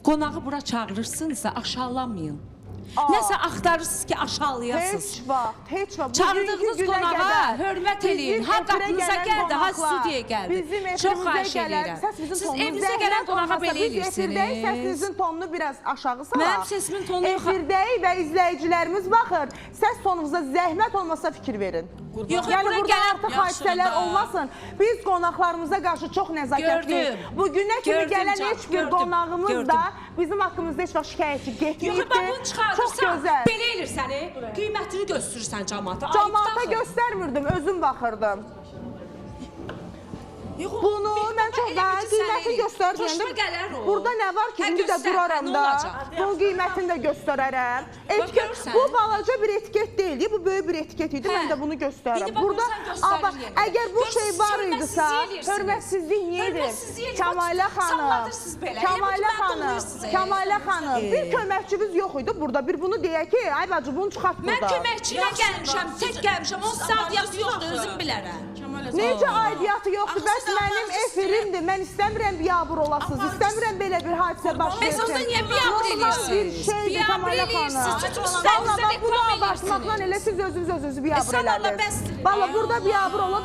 qonağı bura çağırırsınızsa aşağılamayın. Nəsə axtarırsınız ki, aşağılayasınız. Heç vaxt. Çağırdığınız qonağa hörmət eləyin. Ha qapınıza gəldi, ha studiyaya gəldi. Çox xahiş edirəm. Siz evinizə gələn qonağa belə eləyirsiniz. Səsinizin tonunu biraz aşağı salaq. Mənim sesimin tonu yox. Efirdəyik və izləyicilərimiz baxır. Səs tonunuza zəhmət olmasa fikir verin. Yox, yəni bura burada gələn artıq hadisələr olmasın. Biz qonaqlarımıza qarşı çox nəzakətli. Bugünə kimi gələn heç bir qonağımız da bizim haqqımızda heç vaxt şikayətçi getməyibdir. Çox gözəl. Belə elir səni, qiymətini göstərirsən cəmaata. Cəmaata göstərmirdim, özüm baxırdım. Bunu mən çox qiymətini göstərdim. Burada nə var ki, indi də duraram da, bunun qiymətini də göstərərəm. Bu balaca bir etiket deyil, bu böyük bir etiket idi, mən də bunu göstərəm. Burada, əgər bu şey var idisə, hörmətsizlik niyə edir? Kəmalə xanım, Kəmalə xanım, bir köməkçimiz yox idi burada, bir bunu deyək ki, ay bacı, bunu çıxart burada. Mən köməkçilə gəlmişəm, tək gəlmişəm, onun aidiyyatı yoxdur, özüm bilərəm. Necə aidiyyatı yoxdur, bəs mənim efirimdir, mən istəmirəm biabır olasınız, istəmirəm belə bir hadisə baş versin. Bəs onda niyə biabır eləyirsiniz? Biabır eləyirsiniz, bunu abartmaqla elə siz özünüzü biabır elədiniz. Valla burada biabır olan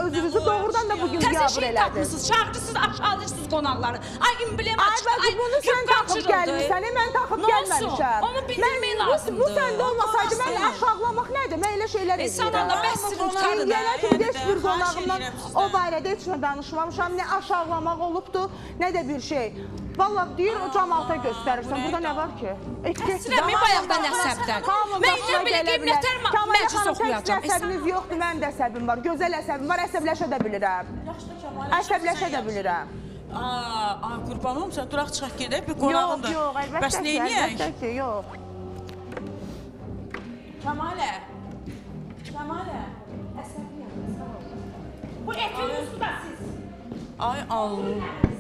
özünüzü doğrudan da bugün biabır elədiniz. Tapmışsınız, çağırırsınız, aşağılayırsınız qonaqları. Ay imblem açdı, ay bunu sən taxıb gəlmirsən, mən taxıb gəlməmişəm. Onu bildirmək lazımdır. Bu səndə olmasaydı, mən aşağılamaq nədir? Mən elə şeylər edirəm. Sən onda bəsdir utanın. Yenə kimi heç bir qonağımdan o barədə heç nə danışmamışam. Nə aşağılamaq olubdur, nə də bir şey. Valla deyir, o cəmaata göstərirsən. Burada nə var ki? Təsirəm, bayaqdan əsəbdən. Mən ilə belə qiymətlər məclis oxuyacam. Əsəbiniz yoxdur, mənim də əsəbim var. Gözəl əsəbim var, əsəbləşə də bilirəm. Əsəbləşə də bilirəm. Ay qurban olum, sən duraq çıxaq gedək, bir qonağındır. Yox, əlbəttə ki, əlbəttə ki, yox. Kəmalə, Kəmalə. Bu etin üstü də siz. Ay Allah.